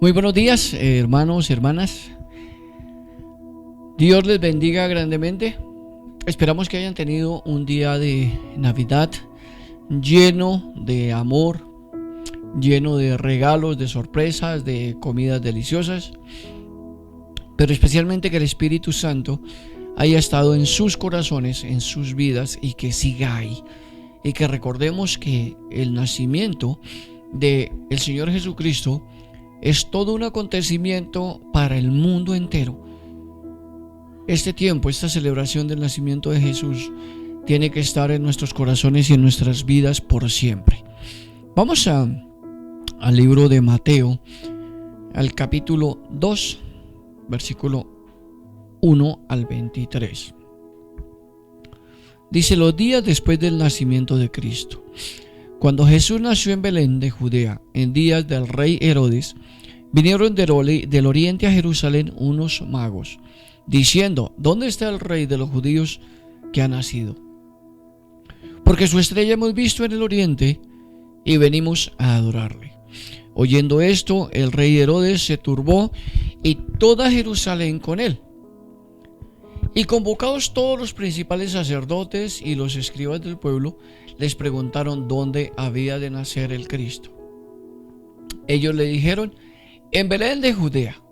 Muy buenos días, hermanos y hermanas. Dios les bendiga grandemente. Esperamos que hayan tenido un día de Navidad lleno de amor, lleno de regalos, de sorpresas, de comidas deliciosas, pero especialmente que el Espíritu Santo haya estado en sus corazones, en sus vidas, y que siga ahí. Y que recordemos que el nacimiento del Señor Jesucristo es todo un acontecimiento para el mundo entero. Este tiempo, esta celebración del nacimiento de Jesús tiene que estar en nuestros corazones y en nuestras vidas por siempre. Vamos al libro de Mateo, al capítulo 2, versículo 1 al 23. Dice: los días después del nacimiento de Cristo, cuando Jesús nació en Belén de Judea, en días del rey Herodes, vinieron del oriente a Jerusalén unos magos, diciendo: ¿dónde está el rey de los judíos que ha nacido? Porque su estrella hemos visto en el oriente y venimos a adorarle. Oyendo esto, el rey Herodes se turbó y toda Jerusalén con él. Y convocados todos los principales sacerdotes y los escribas del pueblo, les preguntaron dónde había de nacer el Cristo. Ellos le dijeron: en Belén de Judea,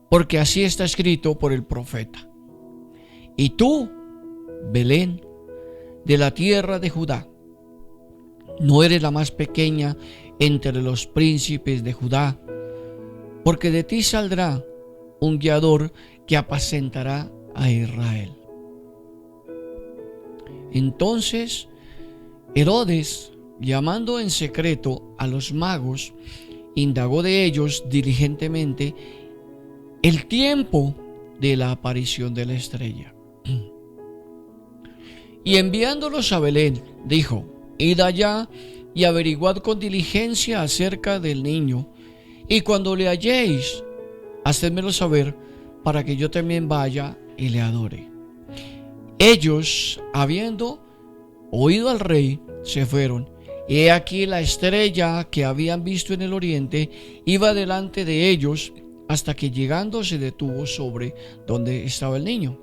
porque así está escrito por el profeta: y tú, Belén, de la tierra de Judá, no eres la más pequeña entre los príncipes de Judá, porque de ti saldrá un guiador que apacentará a Israel. Entonces Herodes, llamando en secreto a los magos, indagó de ellos diligentemente el tiempo de la aparición de la estrella. Y enviándolos a Belén, dijo: id allá y averiguad con diligencia acerca del niño, y cuando le halléis, hacedmelo saber, para que yo también vaya y le adore. Ellos, habiendo oído al rey, se fueron. Y he aquí la estrella que habían visto en el oriente iba delante de ellos, hasta que llegando se detuvo sobre donde estaba el niño.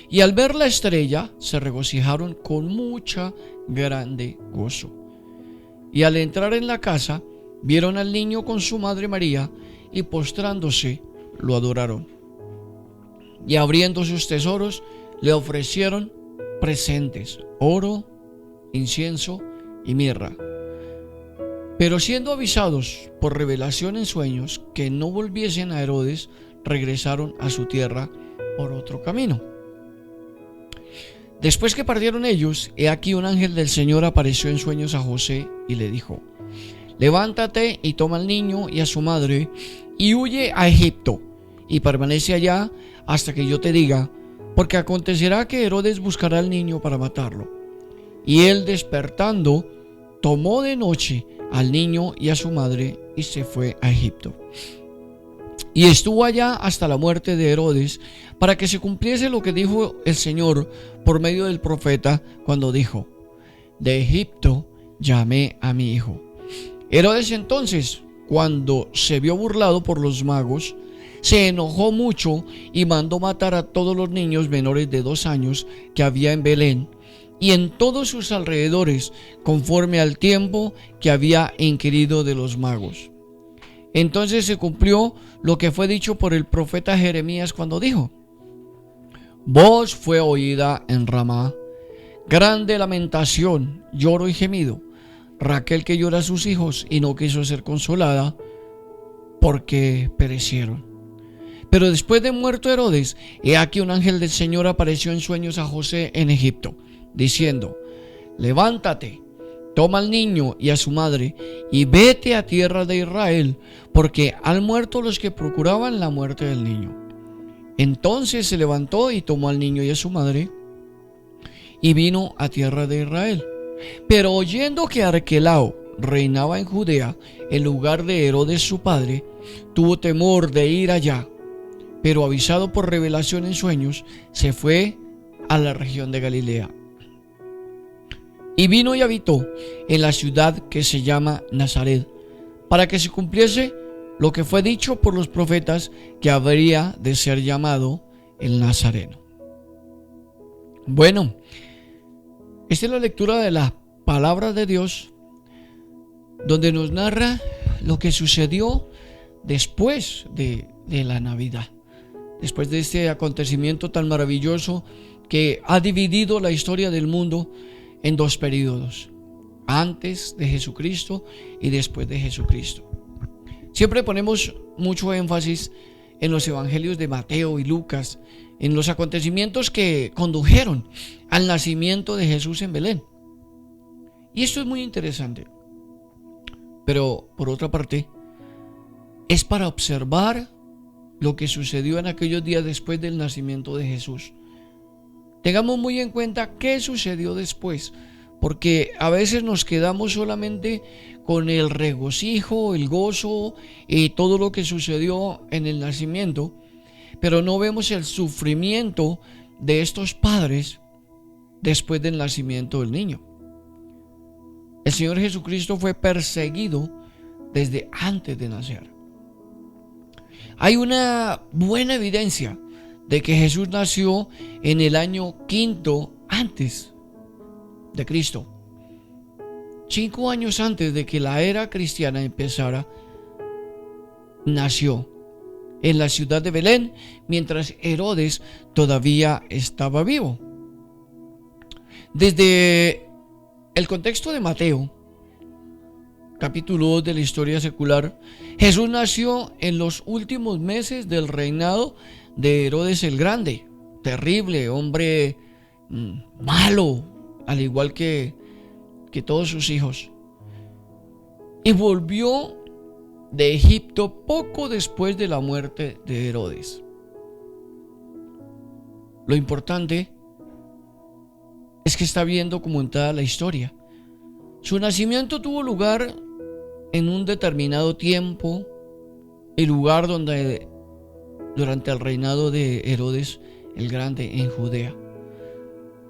Y al ver la estrella se regocijaron con mucha grande gozo. Y al entrar en la casa vieron al niño con su madre María, y postrándose lo adoraron. Y abriendo sus tesoros le ofrecieron presentes: oro, incienso y mirra. Pero siendo avisados por revelación en sueños que no volviesen a Herodes, regresaron a su tierra por otro camino. Después que partieron ellos, he aquí un ángel del Señor apareció en sueños a José y le dijo: levántate y toma al niño y a su madre y huye a Egipto, y permanece allá hasta que yo te diga, porque acontecerá que Herodes buscará al niño para matarlo. Y él, despertando, tomó de noche al niño y a su madre y se fue a Egipto. Y estuvo allá hasta la muerte de Herodes, para que se cumpliese lo que dijo el Señor por medio del profeta, cuando dijo: de Egipto llamé a mi hijo. Herodes entonces, cuando se vio burlado por los magos, se enojó mucho y mandó matar a todos los niños menores de 2 años que había en Belén y en todos sus alrededores, conforme al tiempo que había inquirido de los magos. Entonces se cumplió lo que fue dicho por el profeta Jeremías, cuando dijo: voz fue oída en Ramá, grande lamentación, lloro y gemido, Raquel que llora a sus hijos y no quiso ser consolada, porque perecieron. Pero después de muerto Herodes, he aquí un ángel del Señor apareció en sueños a José en Egipto, diciendo: levántate, toma al niño y a su madre, y vete a tierra de Israel, porque han muerto los que procuraban la muerte del niño. Entonces se levantó y tomó al niño y a su madre, y vino a tierra de Israel. Pero oyendo que Arquelao reinaba en Judea, en lugar de Herodes su padre, tuvo temor de ir allá. Pero avisado por revelación en sueños, se fue a la región de Galilea. Y vino y habitó en la ciudad que se llama Nazaret, para que se cumpliese lo que fue dicho por los profetas que habría de ser llamado el Nazareno. Bueno, esta es la lectura de la palabra de Dios, donde nos narra lo que sucedió después de la Navidad, después de este acontecimiento tan maravilloso que ha dividido la historia del mundo en dos periodos: antes de Jesucristo y después de Jesucristo. Siempre ponemos mucho énfasis en los evangelios de Mateo y Lucas, en los acontecimientos que condujeron al nacimiento de Jesús en Belén. Y esto es muy interesante. Pero por otra parte, es para observar lo que sucedió en aquellos días después del nacimiento de Jesús. Tengamos muy en cuenta qué sucedió después, porque a veces nos quedamos solamente con el regocijo, el gozo y todo lo que sucedió en el nacimiento, pero no vemos el sufrimiento de estos padres después del nacimiento del niño. El Señor Jesucristo fue perseguido desde antes de nacer. Hay una buena evidencia de que Jesús nació en el año 5 antes de Cristo. 5 años antes de que la era cristiana empezara, nació en la ciudad de Belén, mientras Herodes todavía estaba vivo. Desde el contexto de Mateo, capítulo 2 de la historia secular, Jesús nació en los últimos meses del reinado de Herodes el Grande, terrible, hombre malo, al igual que todos sus hijos. Y volvió de Egipto poco después de la muerte de Herodes. Lo importante es que está bien documentada la historia. Su nacimiento tuvo lugar en un determinado tiempo y lugar durante el reinado de Herodes el Grande en Judea.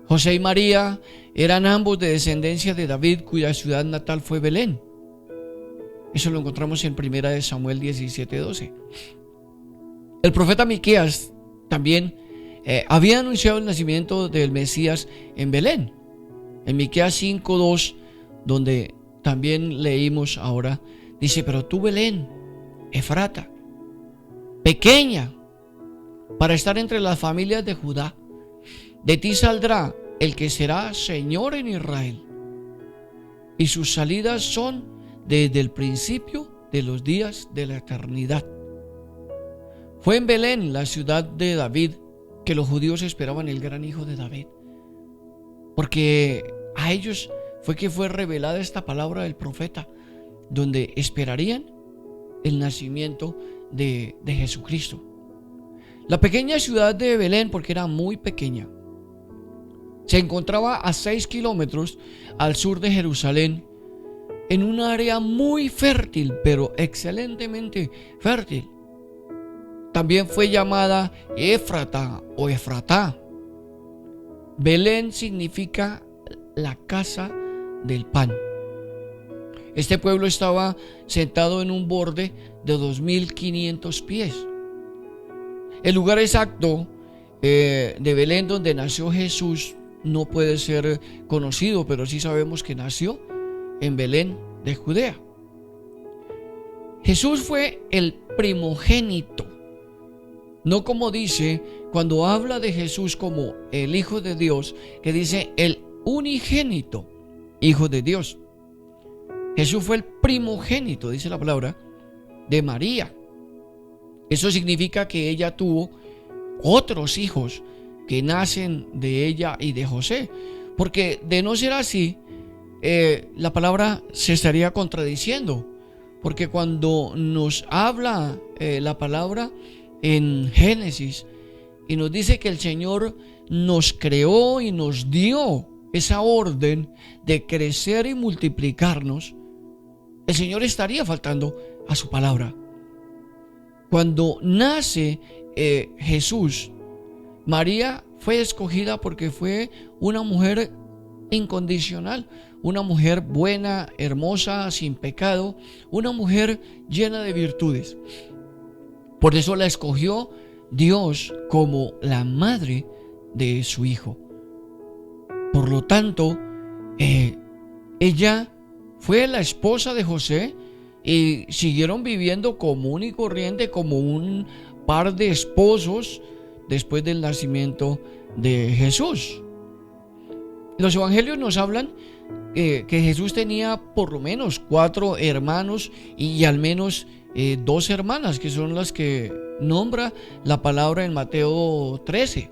José y María eran ambos de descendencia de David, cuya ciudad natal fue Belén. Eso lo encontramos en 1 Samuel 17:12. El profeta Miqueas también había anunciado el nacimiento del Mesías en Belén. En Miqueas 5:2, donde también leímos ahora, dice: pero tú, Belén, Efrata, pequeña para estar entre las familias de Judá, de ti saldrá el que será Señor en Israel, y sus salidas son desde el principio de los días de la eternidad. Fue en Belén, la ciudad de David, que los judíos esperaban el gran hijo de David, porque a ellos fue revelada esta palabra del profeta, donde esperarían el nacimiento de Jesucristo. La pequeña ciudad de Belén, porque era muy pequeña, se encontraba a 6 kilómetros al sur de Jerusalén, en un área muy fértil, pero excelentemente fértil. También fue llamada Éfrata o Efratá. Belén significa la casa del pan. Este pueblo estaba sentado en un borde de 2500 pies. El lugar exacto de Belén donde nació Jesús no puede ser conocido, pero sí sabemos que nació en Belén de Judea. Jesús fue el primogénito, no como dice cuando habla de Jesús como el Hijo de Dios, que dice el unigénito Hijo de Dios. Jesús fue el primogénito, dice la palabra, de María. Eso significa que ella tuvo otros hijos que nacen de ella y de José, porque de no ser así, la palabra se estaría contradiciendo, porque cuando nos habla la palabra en Génesis y nos dice que el Señor nos creó y nos dio esa orden de crecer y multiplicarnos, el Señor estaría faltando a su palabra. Cuando nace Jesús, María fue escogida porque fue una mujer incondicional, una mujer buena, hermosa, sin pecado, una mujer llena de virtudes. Por eso la escogió Dios como la madre de su hijo. Por lo tanto, ella fue la esposa de José y siguieron viviendo común y corriente como un par de esposos después del nacimiento de Jesús. Los evangelios nos hablan que Jesús tenía por lo menos 4 hermanos y al menos 2 hermanas, que son las que nombra la palabra en Mateo 13.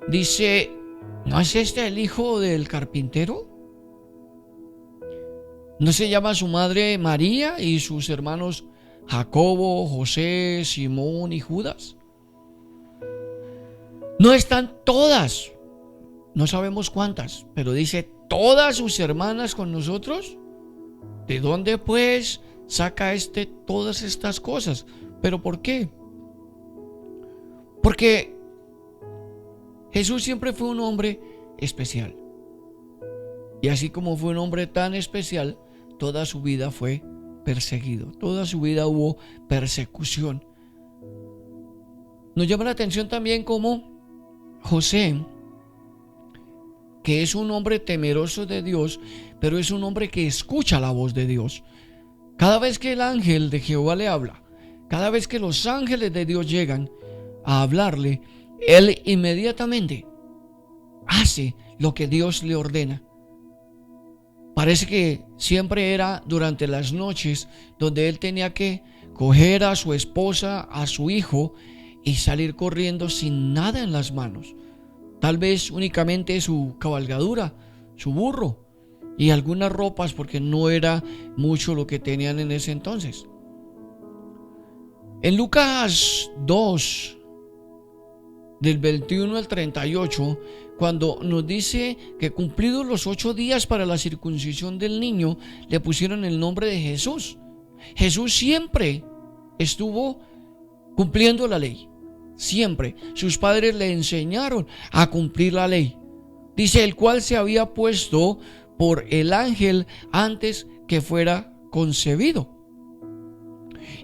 Dice: ¿no es este el hijo del carpintero? ¿No se llama su madre María y sus hermanos Jacobo, José, Simón y Judas? ¿No están todas? No sabemos cuántas, pero dice todas sus hermanas con nosotros. ¿De dónde pues saca todas estas cosas? ¿Pero por qué? Porque Jesús siempre fue un hombre especial. Y así como fue un hombre tan especial, toda su vida fue perseguido. Toda su vida hubo persecución. Nos llama la atención también cómo José, que es un hombre temeroso de Dios, pero es un hombre que escucha la voz de Dios. Cada vez que el ángel de Jehová le habla, cada vez que los ángeles de Dios llegan a hablarle, él inmediatamente hace lo que Dios le ordena. Parece que siempre era durante las noches donde él tenía que coger a su esposa, a su hijo y salir corriendo sin nada en las manos. Tal vez únicamente su cabalgadura, su burro y algunas ropas, porque no era mucho lo que tenían en ese entonces. En Lucas 2, del 21 al 38, cuando nos dice que cumplidos los 8 días para la circuncisión del niño, le pusieron el nombre de Jesús. Jesús siempre estuvo cumpliendo la ley. Siempre. Sus padres le enseñaron a cumplir la ley. Dice: el cual se había puesto por el ángel antes que fuera concebido.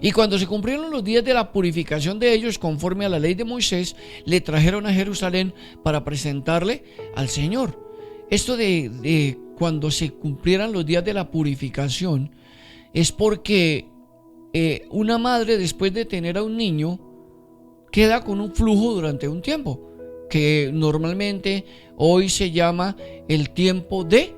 Y cuando se cumplieron los días de la purificación de ellos conforme a la ley de Moisés, le trajeron a Jerusalén para presentarle al Señor. Esto de cuando se cumplieran los días de la purificación es porque una madre, después de tener a un niño, queda con un flujo durante un tiempo, que normalmente hoy se llama el tiempo de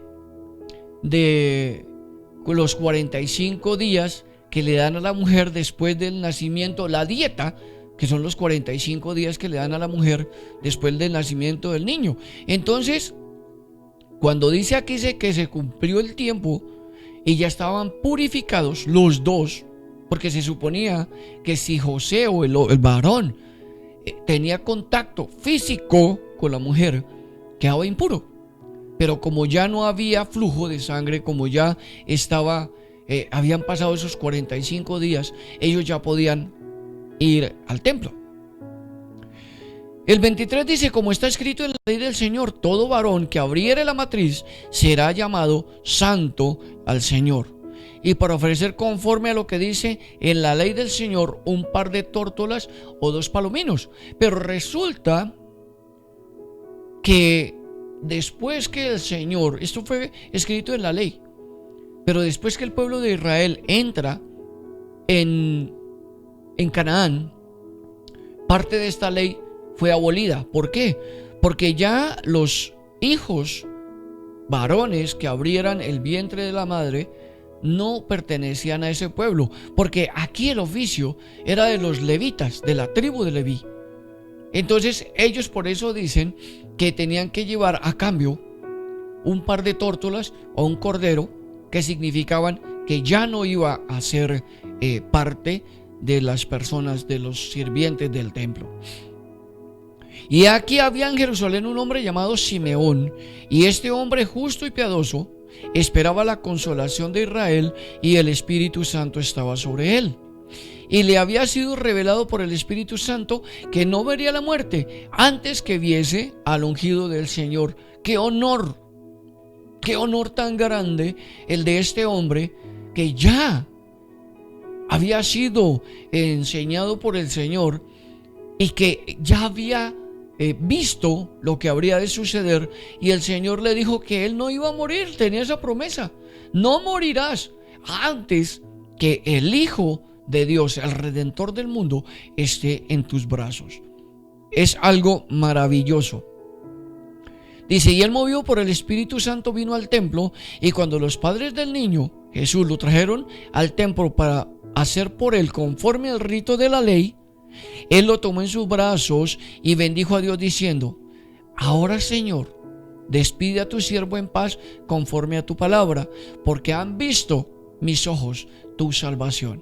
los 45 días que le dan a la mujer después del nacimiento, la dieta, que son los 45 días que le dan a la mujer después del nacimiento del niño. Entonces, cuando dice aquí que se cumplió el tiempo y ya estaban purificados los dos, porque se suponía que si José o el varón tenía contacto físico con la mujer, quedaba impuro. Pero como ya no había flujo de sangre, como ya habían pasado esos 45 días, ellos ya podían ir al templo. El 23 dice: como está escrito en la ley del Señor, todo varón que abriere la matriz será llamado santo al Señor. Y para ofrecer conforme a lo que dice en la ley del Señor, un par de tórtolas o 2 palominos. Pero resulta que después que el Señor, esto fue escrito en la ley, pero después que el pueblo de Israel entra en Canaán, parte de esta ley fue abolida. ¿Por qué? Porque ya los hijos varones que abrieran el vientre de la madre no pertenecían a ese pueblo, porque aquí el oficio era de los levitas, de la tribu de Leví. Entonces ellos por eso dicen que tenían que llevar a cambio un par de tórtolas o un cordero, que significaban que ya no iba a ser parte de las personas, de los sirvientes del templo. Y aquí había en Jerusalén un hombre llamado Simeón, y este hombre justo y piadoso esperaba la consolación de Israel, y el Espíritu Santo estaba sobre él. Y le había sido revelado por el Espíritu Santo que no vería la muerte antes que viese al ungido del Señor. ¡Qué honor! Qué honor tan grande el de este hombre que ya había sido enseñado por el Señor y que ya había visto lo que habría de suceder, y el Señor le dijo que él no iba a morir. Tenía esa promesa: no morirás antes que el Hijo de Dios, el Redentor del mundo, esté en tus brazos. Es algo maravilloso. Dice: y él, movido por el Espíritu Santo, vino al templo, y cuando los padres del niño Jesús lo trajeron al templo para hacer por él conforme al rito de la ley, él lo tomó en sus brazos y bendijo a Dios diciendo: ahora, Señor, despide a tu siervo en paz conforme a tu palabra, porque han visto mis ojos tu salvación,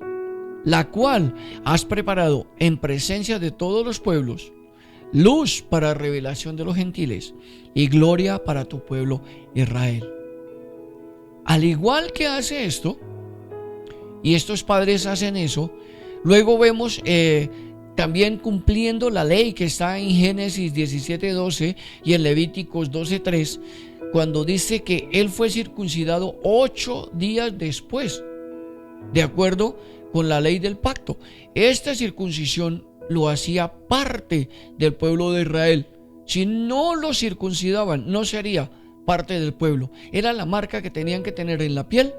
la cual has preparado en presencia de todos los pueblos, luz para revelación de los gentiles y gloria para tu pueblo Israel. Al igual que hace esto, y estos padres hacen eso, luego vemos también cumpliendo la ley que está en Génesis 17:12 y en Levíticos 12:3, cuando dice que él fue circuncidado 8 días después, de acuerdo con la ley del pacto. Esta circuncisión lo hacía parte del pueblo de Israel. Si no lo circuncidaban, no sería parte del pueblo. Era la marca que tenían que tener en la piel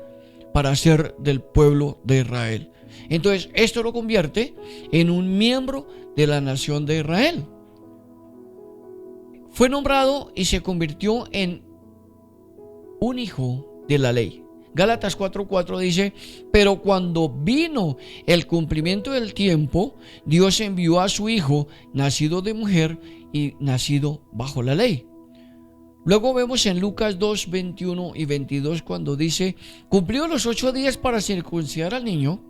para ser del pueblo de Israel. Entonces, esto lo convierte en un miembro de la nación de Israel. Fue nombrado y se convirtió en un hijo de la ley. Gálatas 4:4 dice: pero cuando vino el cumplimiento del tiempo, Dios envió a su hijo, nacido de mujer y nacido bajo la ley. Luego vemos en Lucas 2:21 y 22 cuando dice: cumplió los 8 días para circuncidar al niño,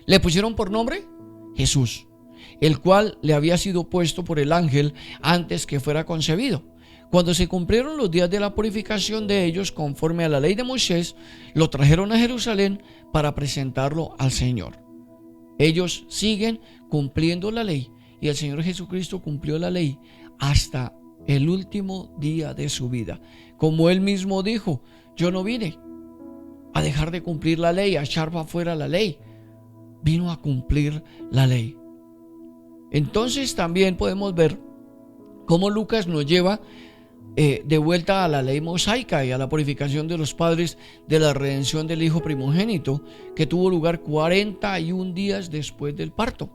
le pusieron por nombre Jesús, el cual le había sido puesto por el ángel antes que fuera concebido. Cuando se cumplieron los días de la purificación de ellos conforme a la ley de Moisés, lo trajeron a Jerusalén para presentarlo al Señor. Ellos siguen cumpliendo la ley, y el Señor Jesucristo cumplió la ley hasta el último día de su vida. Como él mismo dijo: yo no vine a dejar de cumplir la ley, a echar para afuera la ley, vino a cumplir la ley. Entonces también podemos ver cómo Lucas nos lleva de vuelta a la ley mosaica y a la purificación de los padres de la redención del hijo primogénito, que tuvo lugar 41 días después del parto.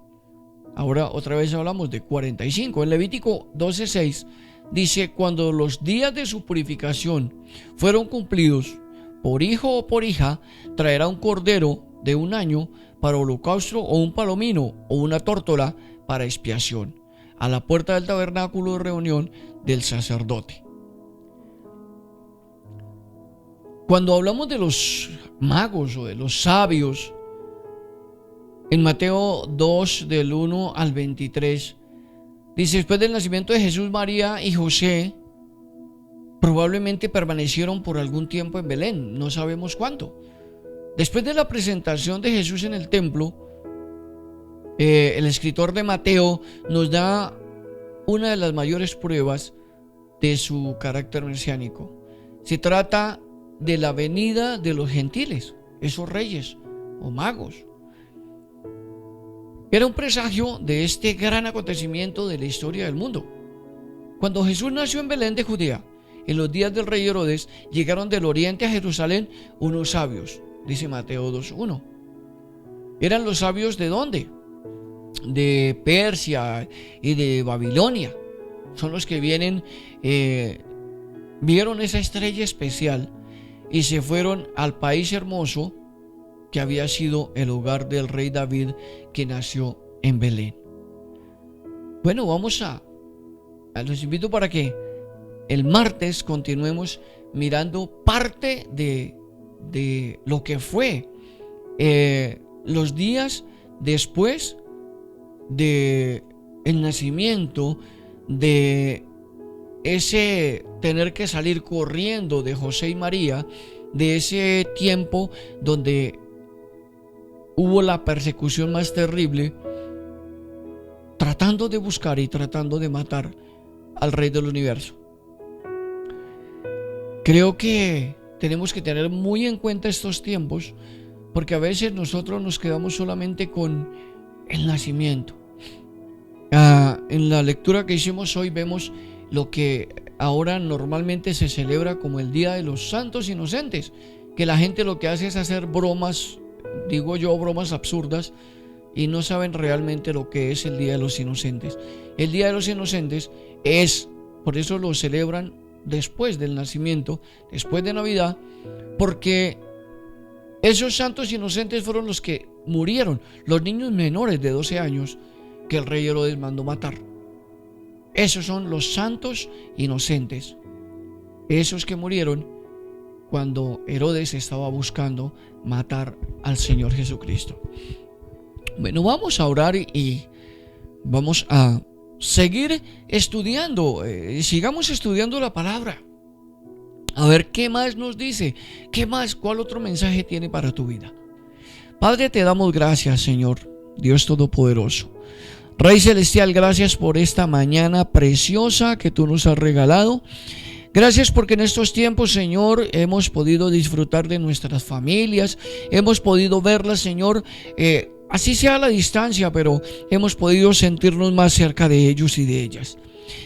Ahora otra vez hablamos de 45. En Levítico 12:6 dice: cuando los días de su purificación fueron cumplidos, por hijo o por hija traerá un cordero de 1 año para holocausto, o un palomino o una tórtola para expiación, a la puerta del tabernáculo de reunión del sacerdote. Cuando hablamos de los magos o de los sabios, en Mateo 2 del 1 al 23, dice: después del nacimiento de Jesús, María y José probablemente permanecieron por algún tiempo en Belén, no sabemos cuánto. Después de la presentación de Jesús en el templo, el escritor de Mateo nos da una de las mayores pruebas de su carácter mesiánico. Se trata de la venida de los gentiles, esos reyes o magos. Era un presagio de este gran acontecimiento de la historia del mundo. Cuando Jesús nació en Belén de Judea, en los días del rey Herodes, llegaron del oriente a Jerusalén unos sabios, dice Mateo 2:1. ¿Eran los sabios de dónde? De Persia y de Babilonia. Son los que vienen, vieron esa estrella especial y se fueron al país hermoso que había sido el hogar del rey David, que nació en Belén. Bueno, los invito para que el martes continuemos mirando parte de lo que fue los días después de el nacimiento, de ese tener que salir corriendo de José y María, de ese tiempo donde hubo la persecución más terrible, tratando de buscar y tratando de matar al Rey del universo. Creo que tenemos que tener muy en cuenta estos tiempos, porque a veces nosotros nos quedamos solamente con el nacimiento. En la lectura que hicimos hoy vemos lo que ahora normalmente se celebra como el Día de los Santos Inocentes, que la gente lo que hace es hacer bromas, digo yo, bromas absurdas, y no saben realmente lo que es el Día de los Inocentes. El Día de los Inocentes es, por eso lo celebran después del nacimiento, después de Navidad, porque esos santos inocentes fueron los que murieron, los niños menores de 12 años que el rey Herodes mandó matar. Esos son los santos inocentes, esos que murieron cuando Herodes estaba buscando matar al Señor Jesucristo. Bueno, vamos a orar y vamos a seguir estudiando, sigamos estudiando la palabra. A ver qué más nos dice, qué más, cuál otro mensaje tiene para tu vida. Padre, te damos gracias, Señor, Dios Todopoderoso. Rey Celestial, gracias por esta mañana preciosa que tú nos has regalado. Gracias porque en estos tiempos, Señor, hemos podido disfrutar de nuestras familias, hemos podido verlas, Señor, así sea a la distancia, pero hemos podido sentirnos más cerca de ellos y de ellas.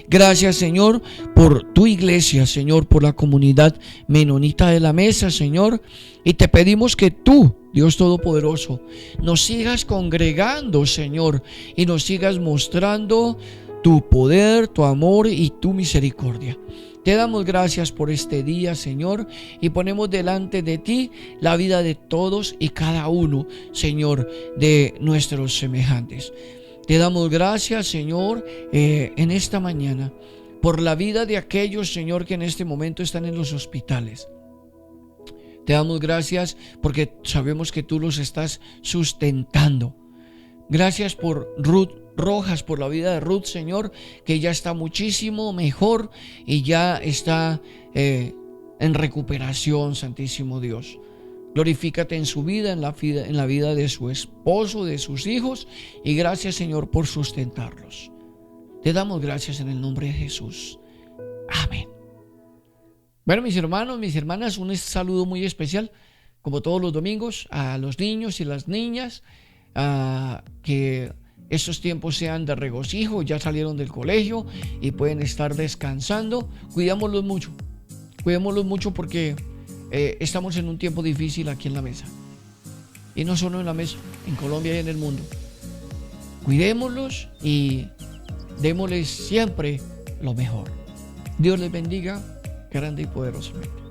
Gracias, Señor, por tu iglesia, Señor, por la comunidad menonita de la mesa, Señor. Y te pedimos que tú, Dios Todopoderoso, nos sigas congregando, Señor, y nos sigas mostrando tu poder, tu amor y tu misericordia. Te damos gracias por este día, Señor, y ponemos delante de ti la vida de todos y cada uno, Señor, de nuestros semejantes. Te damos gracias, Señor, en esta mañana por la vida de aquellos, Señor, que en este momento están en los hospitales. Te damos gracias porque sabemos que tú los estás sustentando. Gracias por Ruth Rojas, por la vida de Ruth, Señor, que ya está muchísimo mejor y ya está en recuperación, Santísimo Dios. Glorifícate en su vida, en la vida de su esposo, de sus hijos, y gracias, Señor, por sustentarlos. Te damos gracias en el nombre de Jesús. Amén. Bueno, mis hermanos, mis hermanas, un saludo muy especial, como todos los domingos, a los niños y las niñas, que estos tiempos sean de regocijo, ya salieron del colegio y pueden estar descansando. Cuidémoslos mucho porque estamos en un tiempo difícil aquí en la mesa. Y no solo en la mesa, en Colombia y en el mundo. Cuidémoslos y démosles siempre lo mejor. Dios les bendiga grande y poderosamente.